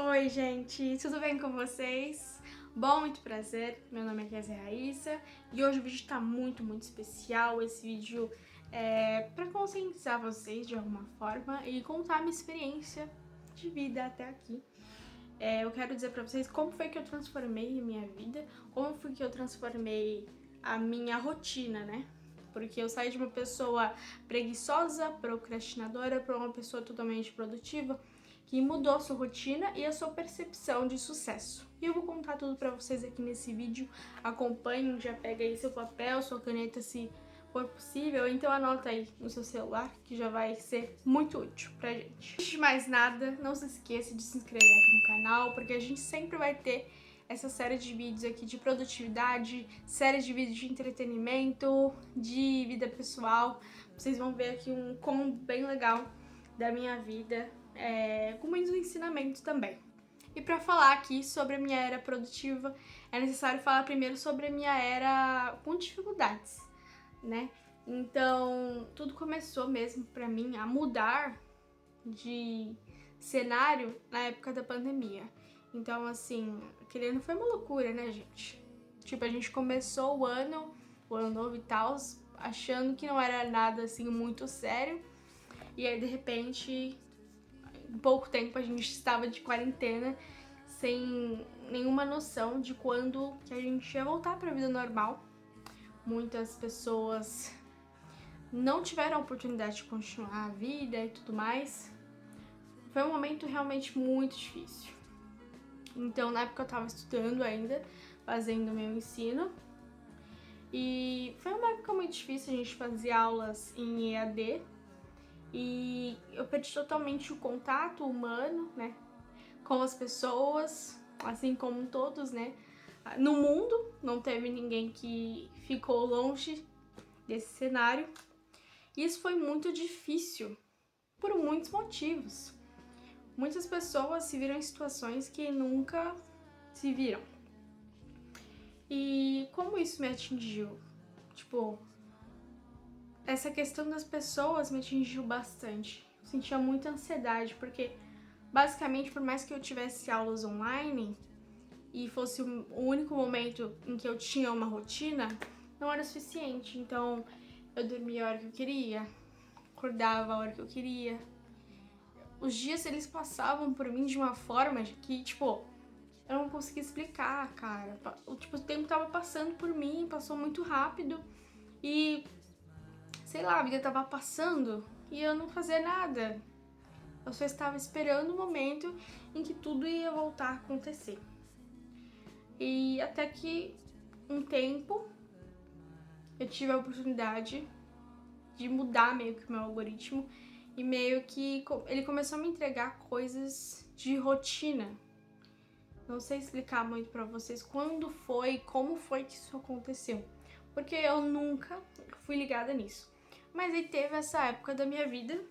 Oi, gente, tudo bem com vocês? Bom, muito prazer, meu nome é Kézia Raíssa e hoje o vídeo tá muito especial. Esse vídeo é pra conscientizar vocês de alguma forma e contar a minha experiência de vida até aqui. Eu quero dizer pra vocês como foi que eu transformei a minha vida, como foi que eu transformei a minha rotina, né? Porque eu saí de uma pessoa preguiçosa, procrastinadora, para uma pessoa totalmente produtiva, que mudou a sua rotina e a sua percepção de sucesso. E eu vou contar tudo pra vocês aqui nesse vídeo. Acompanhem, já pega aí seu papel, sua caneta se for possível, então anota aí no seu celular, que já vai ser muito útil pra gente. Antes de mais nada, não se esqueça de se inscrever aqui no canal, porque a gente sempre vai ter essa série de vídeos aqui de produtividade, série de vídeos de entretenimento, de vida pessoal. Vocês vão ver aqui um combo bem legal da minha vida, com muitos ensinamentos também. E para falar aqui sobre a minha era produtiva, é necessário falar primeiro sobre a minha era com dificuldades, né? Então, tudo começou mesmo para mim a mudar de cenário na época da pandemia. Então, assim, aquele ano foi uma loucura, né, gente? Tipo, a gente começou o ano novo e tal, achando que não era nada, assim, muito sério. E aí, de repente, em pouco tempo a gente estava de quarentena, sem nenhuma noção de quando que a gente ia voltar para a vida normal. Muitas pessoas não tiveram a oportunidade de continuar a vida e tudo mais. Foi um momento realmente muito difícil. Então, na época eu tava estudando ainda, fazendo meu ensino. E foi uma época muito difícil, a gente fazia aulas em EAD. E eu perdi totalmente o contato humano, né, com as pessoas, assim como todos, né. No mundo, não teve ninguém que ficou longe desse cenário. E isso foi muito difícil, por muitos motivos. Muitas pessoas se viram em situações que nunca se viram. E como isso me atingiu? Tipo, essa questão das pessoas me atingiu bastante. Eu sentia muita ansiedade, porque basicamente, por mais que eu tivesse aulas online e fosse o único momento em que eu tinha uma rotina, não era suficiente. Então, eu dormia a hora que eu queria, acordava a hora que eu queria. Os dias, eles passavam por mim de uma forma que, tipo, eu não conseguia explicar, cara. Tipo, o tempo tava passando por mim, passou muito rápido e, sei lá, a vida tava passando e eu não fazia nada. Eu só estava esperando o momento em que tudo ia voltar a acontecer. E até que um tempo eu tive a oportunidade de mudar meio que o meu algoritmo e meio que ele começou a me entregar coisas de rotina. Não sei explicar muito pra vocês quando foi, como foi que isso aconteceu, porque eu nunca fui ligada nisso. Mas aí teve essa época da minha vida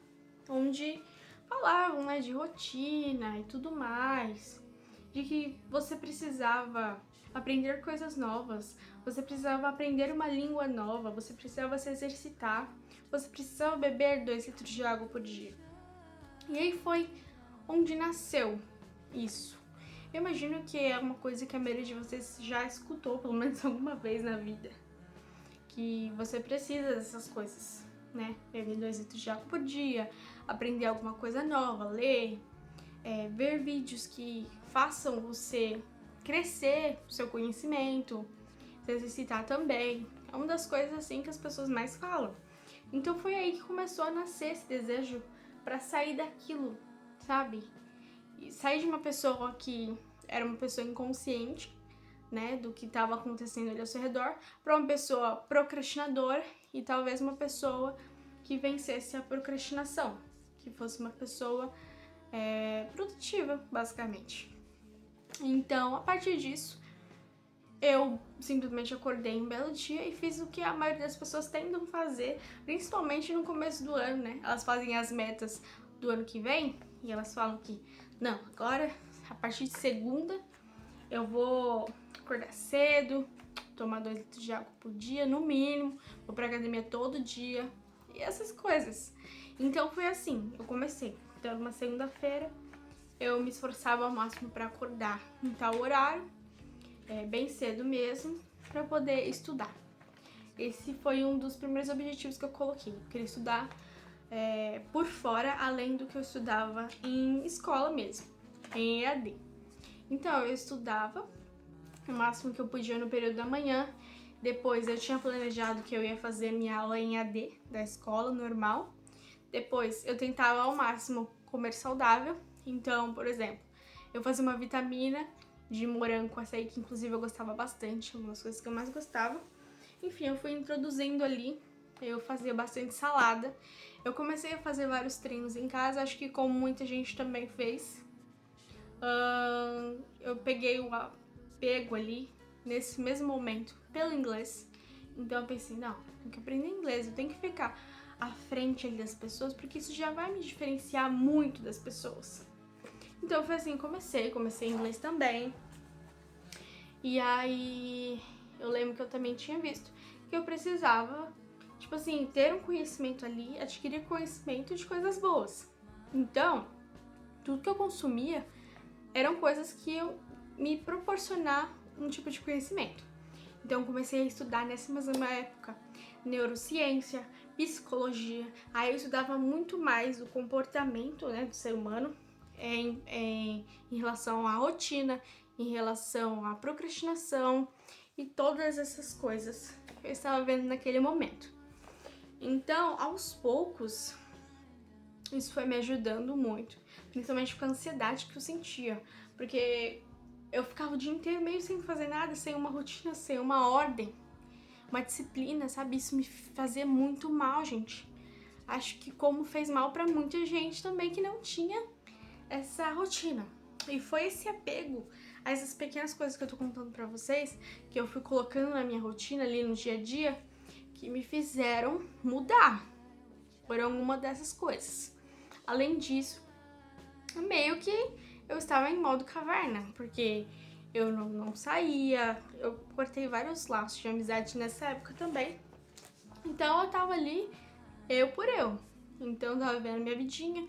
onde falavam, né, de rotina e tudo mais, de que você precisava aprender coisas novas, você precisava aprender uma língua nova, você precisava se exercitar, você precisava beber 2 litros de água por dia. E aí foi onde nasceu isso. Eu imagino que é uma coisa que a maioria de vocês já escutou, pelo menos alguma vez na vida. Que você precisa dessas coisas, né? Beber 2 litros de água por dia, aprender alguma coisa nova, ler, ver vídeos que façam você crescer o seu conhecimento, se exercitar também. É uma das coisas assim que as pessoas mais falam. Então foi aí que começou a nascer esse desejo para sair daquilo, sabe? E sair de uma pessoa que era uma pessoa inconsciente, né, do que estava acontecendo ali ao seu redor, para uma pessoa procrastinadora e talvez uma pessoa que vencesse a procrastinação, que fosse uma pessoa produtiva, basicamente. Então, a partir disso, eu simplesmente acordei um belo dia e fiz o que a maioria das pessoas tentam fazer, principalmente no começo do ano, né? Elas fazem as metas do ano que vem e elas falam que, não, agora, a partir de segunda, eu vou acordar cedo, tomar 2 litros de água por dia, no mínimo, vou pra academia todo dia e essas coisas. Então foi assim, eu comecei. Então, uma segunda-feira, eu me esforçava ao máximo para acordar em tal horário, bem cedo mesmo, para poder estudar. Esse foi um dos primeiros objetivos que eu coloquei. Eu queria estudar por fora, além do que eu estudava em escola mesmo, em EAD. Então, eu estudava o máximo que eu podia no período da manhã. Depois, eu tinha planejado que eu ia fazer minha aula em EAD da escola normal. Depois, eu tentava ao máximo comer saudável. Então, por exemplo, eu fazia uma vitamina de morango com açaí, que inclusive eu gostava bastante, uma das coisas que eu mais gostava. Enfim, eu fui introduzindo ali, eu fazia bastante salada. Eu comecei a fazer vários treinos em casa, acho que como muita gente também fez. Eu peguei o apego ali, nesse mesmo momento, pelo inglês. Então eu pensei, não, tenho que aprender inglês, eu tenho que ficar à frente ali das pessoas, porque isso já vai me diferenciar muito das pessoas. Então foi assim, comecei inglês também. E aí eu lembro que eu também tinha visto que eu precisava, tipo assim, ter um conhecimento ali, adquirir conhecimento de coisas boas. Então, tudo que eu consumia eram coisas que iam me proporcionar um tipo de conhecimento. Então, eu comecei a estudar nessa mesma época neurociência, psicologia. Aí eu estudava muito mais o comportamento, né, do ser humano em relação à rotina, em relação à procrastinação e todas essas coisas que eu estava vendo naquele momento. Então, aos poucos, isso foi me ajudando muito, principalmente com a ansiedade que eu sentia, porque eu ficava o dia inteiro meio sem fazer nada, sem uma rotina, sem uma ordem, uma disciplina, sabe? Isso me fazia muito mal, gente. Acho que como fez mal pra muita gente também que não tinha essa rotina. E foi esse apego a essas pequenas coisas que eu tô contando pra vocês, que eu fui colocando na minha rotina ali no dia a dia, que me fizeram mudar por alguma dessas coisas. Além disso, meio que eu estava em modo caverna, porque eu não saía, eu cortei vários laços de amizade nessa época também. Então eu tava ali, eu por eu. Então eu tava vendo minha vidinha,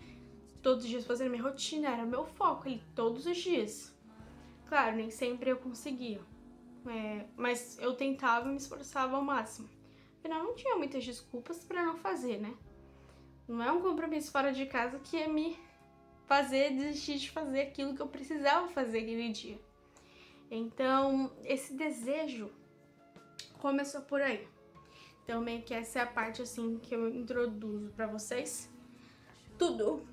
todos os dias fazendo minha rotina, era meu foco ali, todos os dias. Claro, nem sempre eu conseguia, mas eu tentava e me esforçava ao máximo. Afinal, não tinha muitas desculpas pra não fazer, né? Não é um compromisso fora de casa que ia me fazer desistir de fazer aquilo que eu precisava fazer aquele dia. Então, esse desejo começou por aí. Então, meio que essa é a parte, assim, que eu introduzo pra vocês. Tudo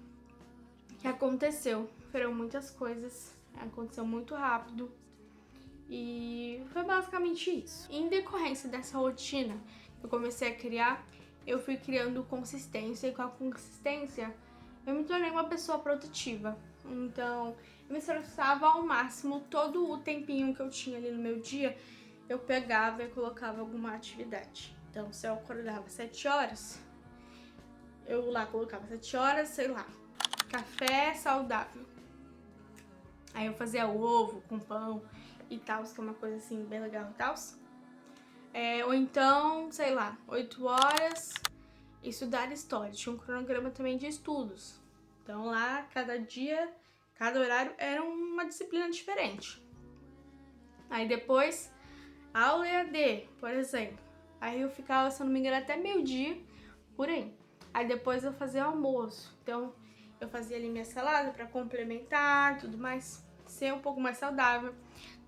que aconteceu, foram muitas coisas, aconteceu muito rápido. E foi basicamente isso. Em decorrência dessa rotina que eu comecei a criar, eu fui criando consistência, e com a consistência eu me tornei uma pessoa produtiva. Então, eu me esforçava ao máximo, todo o tempinho que eu tinha ali no meu dia, eu pegava e colocava alguma atividade. Então, se eu acordava 7 horas, eu lá colocava 7 horas, sei lá, café saudável. Aí eu fazia ovo com pão e tal, que é uma coisa assim bem legal e tal. Ou então, sei lá, 8 horas, estudar história. Tinha um cronograma também de estudos. Então lá, cada dia, cada horário era uma disciplina diferente. Aí depois, aula EAD, por exemplo. Aí eu ficava, se eu não me engano, até meio-dia, por aí. Aí depois eu fazia almoço. Então eu fazia ali minha salada para complementar, tudo mais, ser um pouco mais saudável.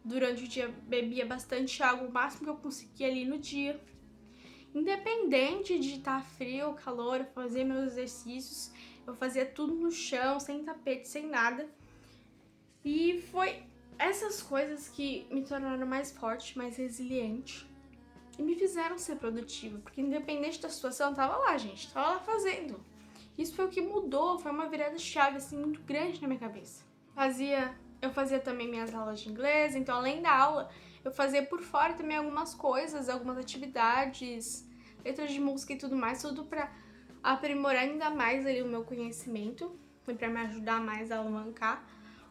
Durante o dia bebia bastante água, o máximo que eu conseguia ali no dia. Independente de estar frio ou calor, eu fazia meus exercícios, eu fazia tudo no chão, sem tapete, sem nada. E foi essas coisas que me tornaram mais forte, mais resiliente e me fizeram ser produtiva, porque independente da situação, eu tava lá, gente, tava lá fazendo. Isso foi o que mudou, foi uma virada de chave assim muito grande na minha cabeça. Eu fazia também minhas aulas de inglês, então além da aula, eu fazia por fora também algumas coisas, algumas atividades, letras de música e tudo mais, tudo pra aprimorar ainda mais ali o meu conhecimento e pra me ajudar mais a alavancar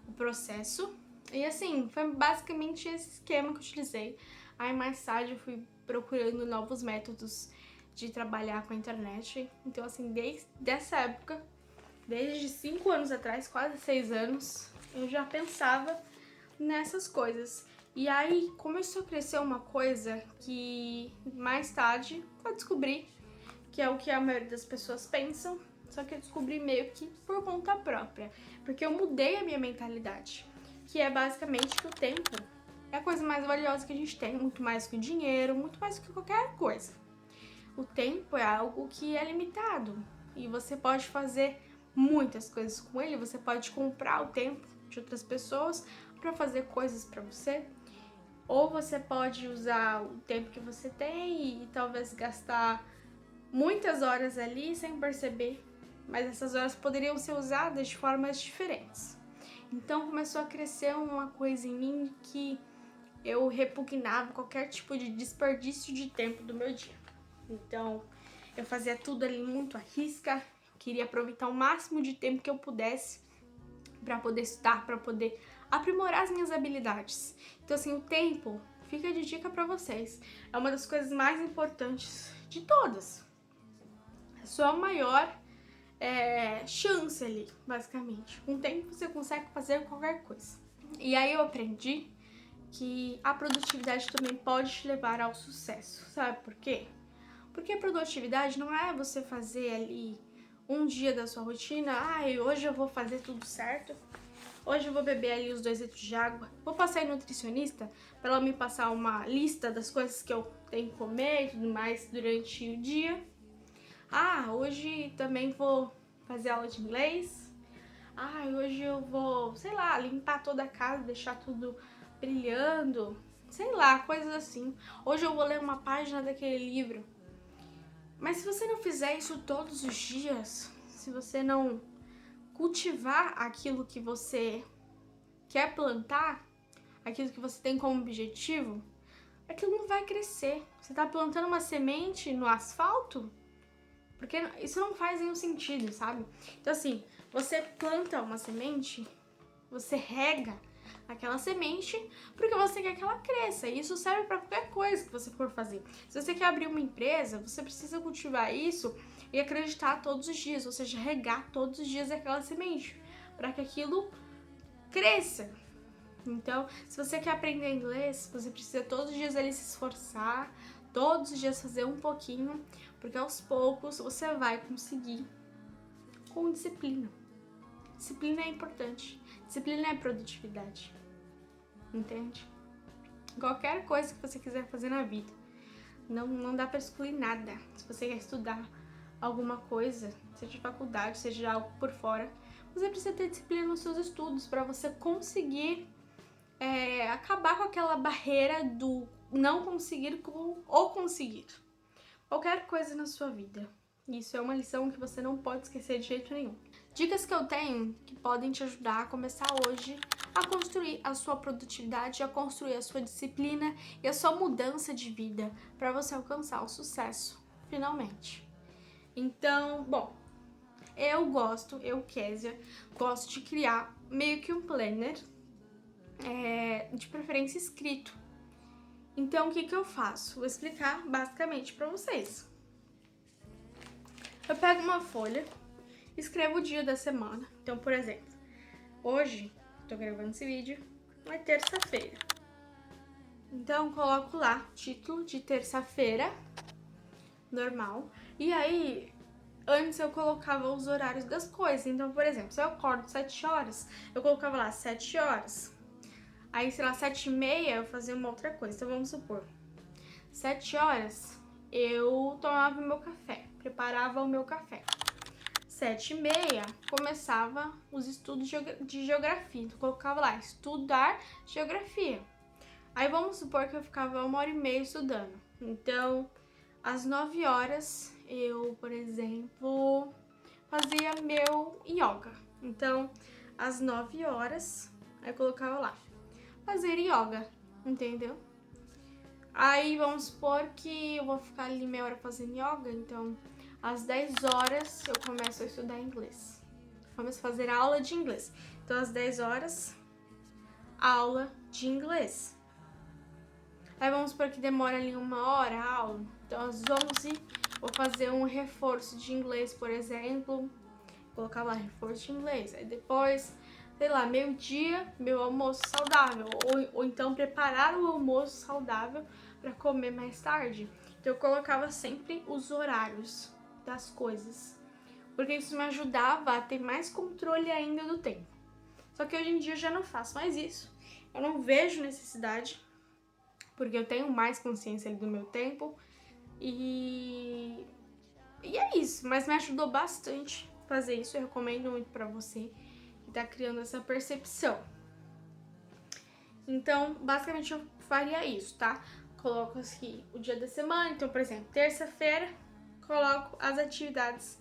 o processo. E assim, foi basicamente esse esquema que eu utilizei. Aí mais tarde eu fui procurando novos métodos de trabalhar com a internet. Então assim, desde essa época Desde 5 anos atrás, quase 6 anos, eu já pensava nessas coisas. E aí começou a crescer uma coisa que mais tarde eu descobri que é o que a maioria das pessoas pensam, só que eu descobri meio que por conta própria, porque eu mudei a minha mentalidade, que é basicamente que o tempo é a coisa mais valiosa que a gente tem, muito mais que o dinheiro, muito mais que qualquer coisa. O tempo é algo que é limitado e você pode fazer muitas coisas com ele, você pode comprar o tempo de outras pessoas para fazer coisas para você, ou você pode usar o tempo que você tem e talvez gastar muitas horas ali sem perceber, mas essas horas poderiam ser usadas de formas diferentes. Então começou a crescer uma coisa em mim que eu repugnava qualquer tipo de desperdício de tempo do meu dia. Então eu fazia tudo ali muito à risca, queria aproveitar o máximo de tempo que eu pudesse para poder estudar, para poder aprimorar as minhas habilidades. Então assim, o tempo, fica de dica para vocês, é uma das coisas mais importantes de todas. A sua maior chance ali, basicamente. Com o tempo você consegue fazer qualquer coisa. E aí eu aprendi que a produtividade também pode te levar ao sucesso. Sabe por quê? Porque a produtividade não é você fazer ali um dia da sua rotina, hoje eu vou fazer tudo certo, hoje eu vou beber ali os 2 litros de água, vou passar em nutricionista para ela me passar uma lista das coisas que eu tenho que comer e tudo mais durante o dia. Hoje também vou fazer aula de inglês. Hoje eu vou, sei lá, limpar toda a casa, deixar tudo brilhando. Sei lá, coisas assim. Hoje eu vou ler uma página daquele livro. Mas se você não fizer isso todos os dias, se você não cultivar aquilo que você quer plantar, aquilo que você tem como objetivo, aquilo não vai crescer. Você tá plantando uma semente no asfalto? Porque isso não faz nenhum sentido, sabe? Então assim, você planta uma semente, você rega aquela semente porque você quer que ela cresça. E isso serve para qualquer coisa que você for fazer. Se você quer abrir uma empresa, você precisa cultivar isso e acreditar todos os dias, ou seja, regar todos os dias aquela semente para que aquilo cresça. Então, se você quer aprender inglês, você precisa todos os dias ali se esforçar, todos os dias fazer um pouquinho, porque aos poucos você vai conseguir com disciplina. Disciplina é importante. Disciplina é produtividade. Entende? Qualquer coisa que você quiser fazer na vida, não dá para excluir nada. Se você quer estudar alguma coisa, seja de faculdade, seja algo por fora, você precisa ter disciplina nos seus estudos para você conseguir acabar com aquela barreira do não conseguir com o conseguir. Qualquer coisa na sua vida. Isso é uma lição que você não pode esquecer de jeito nenhum. Dicas que eu tenho que podem te ajudar a começar hoje a construir a sua produtividade, a construir a sua disciplina e a sua mudança de vida para você alcançar o sucesso, finalmente. Então, bom, eu, Késia, gosto de criar meio que um planner, de preferência escrito. Então, o que eu faço? Vou explicar basicamente para vocês. Eu pego uma folha, escrevo o dia da semana. Então, por exemplo, hoje, tô gravando esse vídeo, é terça-feira. Então, coloco lá, título de terça-feira, normal. E aí, antes eu colocava os horários das coisas. Então, por exemplo, se eu acordo 7 horas, eu colocava lá 7 horas. Aí, sei lá, 7h30 eu fazia uma outra coisa. Então, vamos supor, 7 horas eu tomava o meu café, preparava o meu café. 7h30 começava os estudos de geografia. Então, eu colocava lá, estudar geografia. Aí, vamos supor que eu ficava 1h30 estudando. Então, às 9 horas, eu, por exemplo, fazia meu yoga. Então, às 9 horas, eu colocava lá, fazer yoga, entendeu? Aí vamos supor que eu vou ficar ali meia hora fazendo yoga, então às 10 horas eu começo a estudar inglês. Começo a fazer aula de inglês. Então às 10 horas, aula de inglês. Aí vamos supor que demora ali 1 hora a aula. Então às 11 vou fazer um reforço de inglês, por exemplo. colocava lá reforço de inglês. Aí depois, sei lá, meio-dia, meu almoço saudável. Ou então preparar o almoço saudável para comer mais tarde. Então eu colocava sempre os horários das coisas, porque isso me ajudava a ter mais controle ainda do tempo. Só que hoje em dia eu já não faço mais isso. Eu não vejo necessidade, porque eu tenho mais consciência ali do meu tempo. E é isso, mas me ajudou bastante fazer isso. Eu recomendo muito pra você que tá criando essa percepção. Então, basicamente eu faria isso, tá? Coloco aqui o dia da semana. Então, por exemplo, terça-feira, coloco as atividades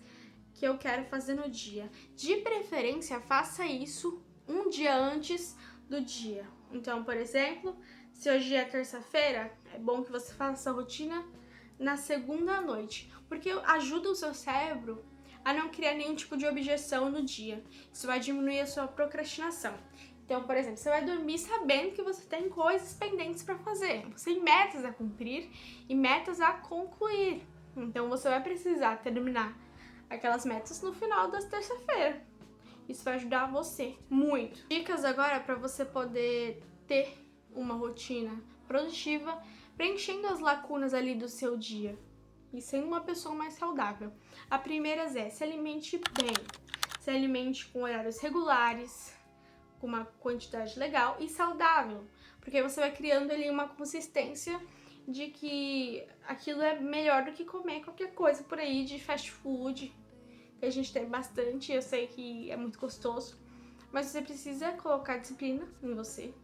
que eu quero fazer no dia. De preferência, faça isso um dia antes do dia. Então, por exemplo, se hoje é terça-feira, é bom que você faça essa rotina na segunda noite, porque ajuda o seu cérebro a não criar nenhum tipo de objeção no dia. Isso vai diminuir a sua procrastinação. Então, por exemplo, você vai dormir sabendo que você tem coisas pendentes para fazer. Você tem metas a cumprir e metas a concluir. Então, você vai precisar terminar aquelas metas no final da terça-feira. Isso vai ajudar você muito. Dicas agora para você poder ter uma rotina produtiva, preenchendo as lacunas ali do seu dia e sendo uma pessoa mais saudável. A primeira é: se alimente bem, se alimente com horários regulares, com uma quantidade legal e saudável, porque você vai criando ali uma consistência de que aquilo é melhor do que comer qualquer coisa por aí de fast food, que a gente tem bastante. Eu sei que é muito gostoso, mas você precisa colocar disciplina em você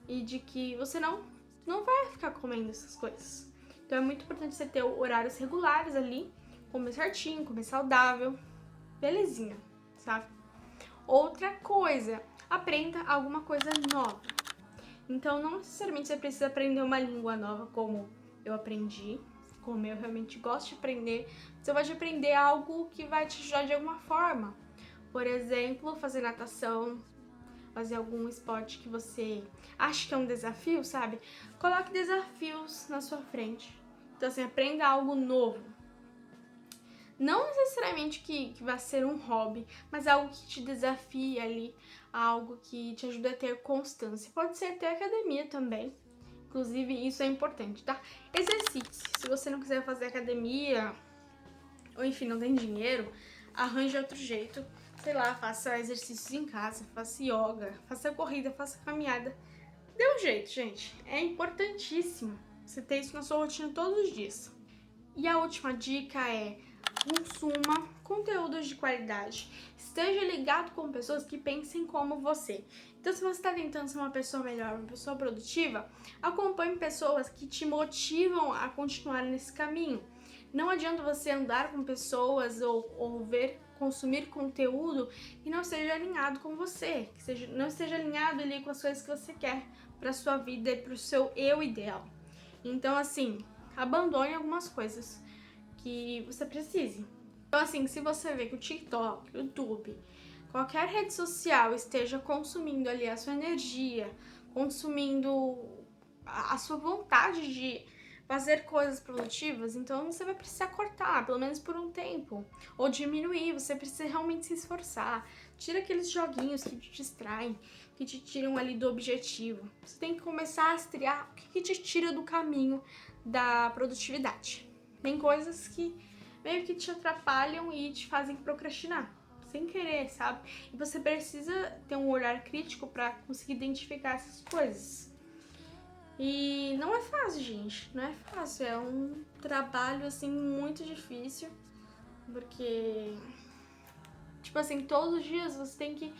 e de que você não vai ficar comendo essas coisas. Então é muito importante você ter horários regulares ali, comer certinho, comer saudável, belezinha, sabe? Outra coisa, aprenda alguma coisa nova. Então não necessariamente você precisa aprender uma língua nova como eu aprendi, como eu realmente gosto de aprender. Você pode aprender algo que vai te ajudar de alguma forma. Por exemplo, fazer natação, fazer algum esporte que você acha que é um desafio, sabe? Coloque desafios na sua frente. Então, assim, aprenda algo novo. Não necessariamente que vai ser um hobby, mas algo que te desafie ali, algo que te ajude a ter constância. Pode ser até academia também. Inclusive, isso é importante, tá? Exercite. Se você não quiser fazer academia, ou enfim, não tem dinheiro, arranje outro jeito. Sei lá, faça exercícios em casa, faça yoga, faça corrida, faça caminhada. Dê um jeito, gente. É importantíssimo você ter isso na sua rotina todos os dias. E a última dica é: consuma conteúdos de qualidade. Esteja ligado com pessoas que pensem como você. Então, se você está tentando ser uma pessoa melhor, uma pessoa produtiva, acompanhe pessoas que te motivam a continuar nesse caminho. Não adianta você andar com pessoas ou consumir conteúdo que não seja alinhado com você, não esteja alinhado ali com as coisas que você quer para sua vida e para o seu eu ideal. Então, assim, abandone algumas coisas que você precise. Então, assim, se você vê que o TikTok, o YouTube, qualquer rede social esteja consumindo ali a sua energia, consumindo a sua vontade de fazer coisas produtivas, então você vai precisar cortar, pelo menos por um tempo, ou diminuir. Você precisa realmente se esforçar. Tira aqueles joguinhos que te distraem, que te tiram ali do objetivo. Você tem que começar a rastrear o que te tira do caminho da produtividade. Tem coisas que meio que te atrapalham e te fazem procrastinar, sem querer, sabe? E você precisa ter um olhar crítico para conseguir identificar essas coisas. E não é fácil, gente, não é fácil, é um trabalho, assim, muito difícil, porque, tipo assim, todos os dias você tem que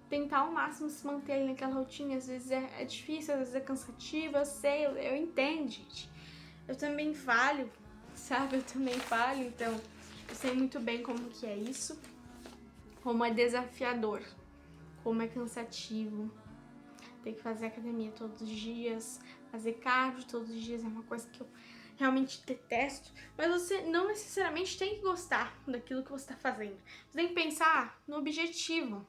tentar ao máximo se manter ali naquela rotina. Às vezes é difícil, às vezes é cansativo, eu sei, eu entendo, gente. Eu também falho, sabe? Eu também falho, então eu sei muito bem como que é isso, como é desafiador, como é cansativo. Ter que fazer academia todos os dias, fazer cardio todos os dias é uma coisa que eu realmente detesto. Mas você não necessariamente tem que gostar daquilo que você está fazendo. Você tem que pensar no objetivo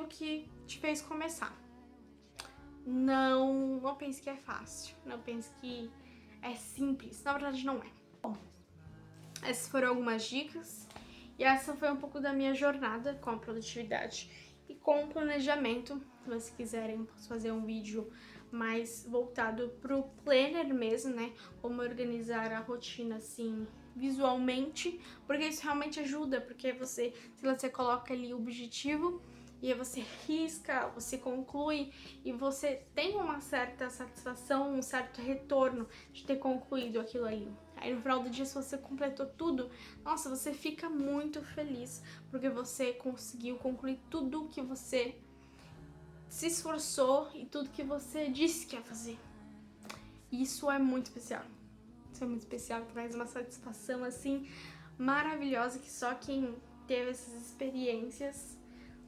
que te fez começar. Não pense que é fácil, não pense que é simples, na verdade não é. Bom, essas foram algumas dicas E essa foi um pouco da minha jornada com a produtividade e com o planejamento. Se vocês quiserem, posso fazer um vídeo mais voltado pro planner mesmo, né? Como organizar a rotina assim visualmente, porque isso realmente ajuda, porque se você coloca ali o objetivo e aí você risca, você conclui e você tem uma certa satisfação, um certo retorno de ter concluído aquilo ali. Aí no final do dia, se você completou tudo, nossa, você fica muito feliz, porque você conseguiu concluir tudo que você se esforçou e tudo que você disse que ia fazer. Isso é muito especial. Isso é muito especial, traz uma satisfação assim maravilhosa que só quem teve essas experiências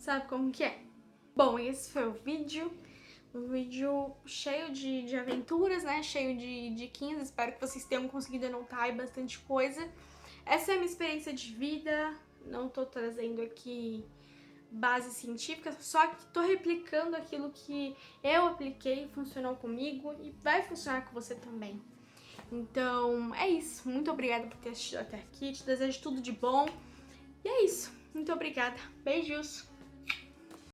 sabe como que é. Bom, esse foi o vídeo. Um vídeo cheio de aventuras, né? Cheio de diquinhas. Espero que vocês tenham conseguido anotar aí bastante coisa. Essa é a minha experiência de vida. Não tô trazendo aqui base científica, só que tô replicando aquilo que eu apliquei, funcionou comigo e vai funcionar com você também. Então, é isso. Muito obrigada por ter assistido até aqui. Te desejo tudo de bom. E é isso. Muito obrigada. Beijos.